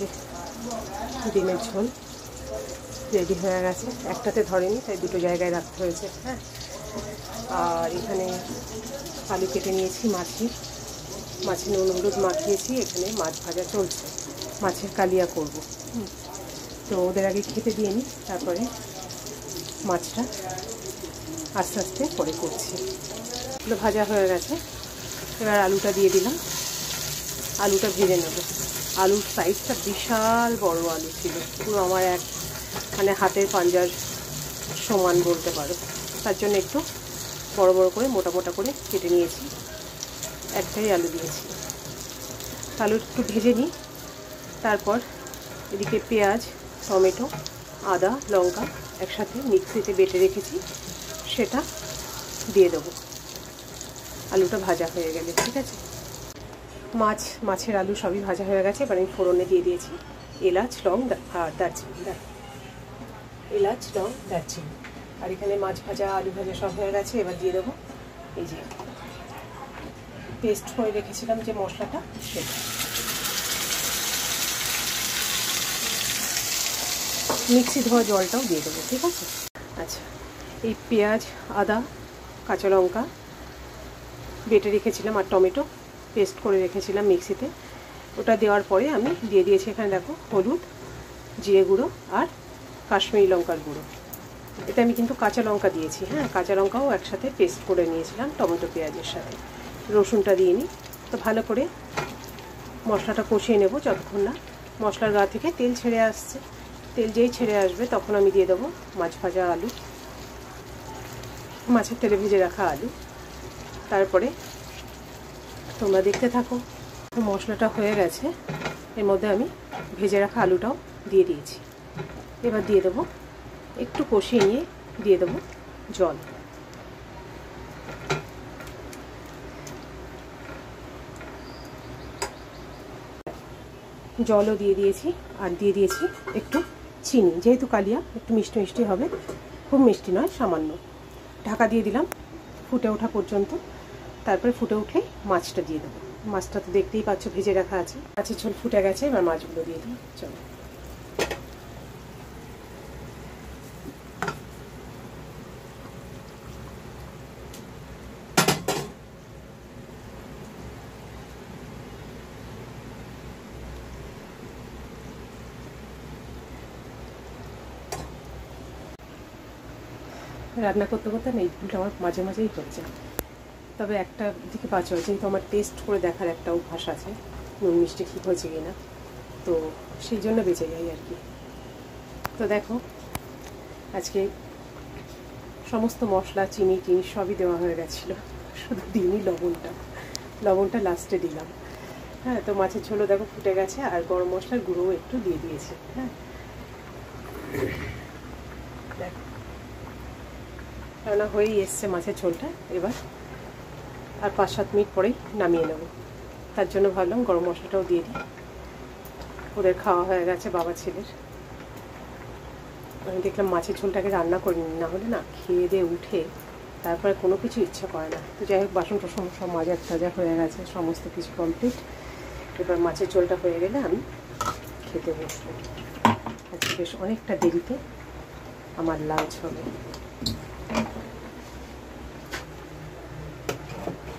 যে ডিমের ঝোল রেডি হয়ে গেছে। একটাতে ধরেনি, তাই দুটো জায়গায় রাখতে হয়েছে। হ্যাঁ, আর এখানে আলু কেটে নিয়েছি, মাছে নুন হলুদ মাখিয়েছি। এখানে মাছ ভাজা চলছে, মাছের কালিয়া করব। তো ওদের আগে খেতে দিয়ে নিই, তারপরে মাছটা আস্তে আস্তে পরে করছি। এগুলো ভাজা হয়ে গেছে, এবার আলুটা দিয়ে দিলাম। আলুটা ভেজে নেব। আলুর সাইজটা বিশাল বড় আলু ছিল, পুরো আমার এক মানে হাতের পাঞ্জার সমান বলতে পারো। তার জন্য একটু বড় বড় করে মোটা মোটা করে কেটে নিয়েছি। একটাই আলু দিয়েছি। আলু একটু ভেজে নিই, তারপর এদিকে পেঁয়াজ, টমেটো, আদা, লঙ্কা একসাথে মিক্সিতে বেটে রেখেছি, সেটা দিয়ে দেবো আলুটা ভাজা হয়ে গেলে। ঠিক আছে, মাছের আলু সবই ভাজা হয়ে গেছে। এবার আমি ফোড়নে দিয়ে দিয়েছি এলাচ, লং আর দারচিনি। এলাচ, লং, দারচিনি। আর এখানে মাছ ভাজা, আলু ভাজা সব হয়ে গেছে। এবার দিয়ে দেবো এই যে পেস্ট করে রেখেছিলাম যে মশলাটা, সেটা। মিক্সি ধোয়া জলটাও দিয়ে দেবো। ঠিক আছে। আচ্ছা, এই পেঁয়াজ, আদা, কাঁচা লঙ্কা বেটে রেখেছিলাম আর টমেটো পেস্ট করে রেখেছিলাম মিক্সিতে, ওটা দেওয়ার পরে আমি দিয়ে দিয়েছি এখানে দেখো হলুদ, জিরে গুঁড়ো আর কাশ্মীরি লঙ্কার গুঁড়ো। এটা আমি কিন্তু কাঁচা লঙ্কা দিয়েছি। হ্যাঁ, কাঁচা লঙ্কাও একসাথে পেস্ট করে নিয়েছিলাম টমেটো পেঁয়াজের সাথে। রসুনটা দিয়ে নিই। তো ভালো করে মশলাটা কষিয়ে নেব যতক্ষণ না মশলার গা থেকে তেল ছেড়ে আসছে। তেল যেই ছেড়ে আসবে তখন আমি দিয়ে দেবো মাছ ভাজা আলু, মাছের তেলে ভেজে রাখা আলু। তারপরে তোমরা দেখতে থাকো। মশলাটা হয়ে গেছে, এর মধ্যে আমি ভেজে রাখা আলুটাও দিয়ে দিয়েছি। এবার দিয়ে দেবো, একটু কষিয়ে নিয়ে দিয়ে দেবো জল। জলও দিয়ে দিয়েছি আর দিয়ে দিয়েছি একটু চিনি, যেহেতু কালিয়া একটু মিষ্টি মিষ্টি হবে, খুব মিষ্টি নয়, সামান্য। ঢাকা দিয়ে দিলাম ফুটে ওঠা পর্যন্ত। তারপরে ফুটে উঠলেই মাছটা দিয়ে দেবো। মাছটা তো দেখতেই পাচ্ছ ভেজে রাখা আছে। মাছের ঝোল ফুটে গেছে, এবার মাছগুলো দিয়ে দিই। চলো, রান্না করতে করতে না এই ভুলটা আমার মাঝে মাঝেই হচ্ছে। তবে একটা দিকে পাচ্ছ, যেহেতু আমার টেস্ট করে দেখার একটা অভ্যাস আছে নুন মিষ্টি ঠিক হয়েছে কিনা, তো সেই জন্য বেঁচে যাই আর কি। তো দেখো, আজকে সমস্ত মশলা, চিনি সবই দেওয়া হয়ে গেছিলো, শুধু দিনই লবণটা লাস্টে দিলাম। হ্যাঁ, তো মাছের ঝোলও দেখো ফুটে গেছে আর গরম মশলার গুঁড়োও একটু দিয়ে দিয়েছি। হ্যাঁ, দেখো রান্না হয়েই এসছে মাছের ঝোলটা। এবার আর 5-7 মিনিট পরেই নামিয়ে নেব। তার জন্য ভাবলাম গরম মশলাটাও দিয়ে দিই। ওদের খাওয়া হয়ে গেছে, বাবা ছেলের। আমি দেখলাম মাছের ঝোলটাকে রান্না করিনি, না হলে না খেয়ে দিয়ে উঠে তারপরে কোনো কিছু ইচ্ছা করে না। তো যাই হোক, বাসন টাসন সব মাজা টাজা হয়ে গেছে, সমস্ত কিছু কমপ্লিট। এবার মাছের ঝোলটা হয়ে গেলে আমি খেতে বসবো। আজকে বেশ অনেকটা দেরিতে আমার লাঞ্চ হবে।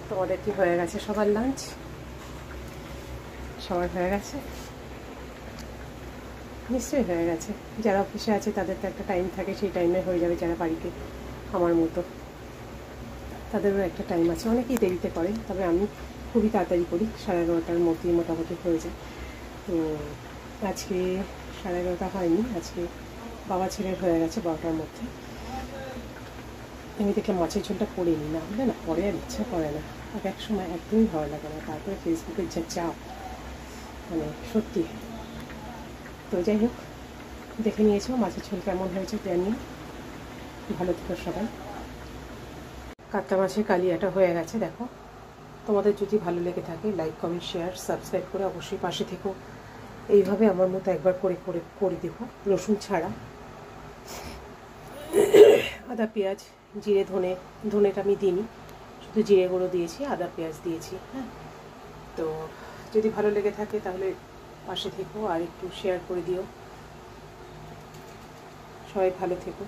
তোমাদের কি হয়ে গেছে সবার লাঞ্চ? সবার হয়ে গেছে? নিশ্চয়ই হয়ে গেছে। যারা অফিসে আছে তাদের তো একটা টাইম থাকে, সেই টাইমে হয়ে যাবে। যারা বাড়িতে আমার মতো, তাদেরও একটা টাইম আছে। অনেকেই দেরিতে করে, তবে আমি খুবই তাড়াতাড়ি করি, 11:30টার মধ্যেই মোটামুটি হয়ে যায়। তো আজকে 11:30 হয়নি, আজকে বাবা ছেলের হয়ে গেছে 12টার মধ্যে। আমি দেখলাম মাছের ঝোলটা করে নিই, না হলে না পরে আর ইচ্ছা করে না। আর এক সময় একদমই ভালো লাগে না। তারপরে ফেসবুকের যা চাপ, মানে সত্যি। তো যাই হোক, দেখে নিয়েছো মাছের ঝোল কেমন হয়েছে জানিও। ভালো থেকো সবাই। কাতলা মাছের কালিয়াটা হয়ে গেছে দেখো। তোমাদের যদি ভালো লেগে থাকে লাইক, কমেন্ট, শেয়ার, সাবস্ক্রাইব করে অবশ্যই পাশে থেকো। এইভাবে আমার মতো একবার করে দেখো, রসুন ছাড়া। আদা, পেঁয়াজ, জিরে, ধনেটা আমি দিইনি, শুধু জিরে গুঁড়ো দিয়েছি, আদা পেঁয়াজ দিয়েছি। হ্যাঁ, তো যদি ভালো লেগে থাকে তাহলে পাশে থেকো আর একটু শেয়ার করে দিও। সবাই ভালো থেকো।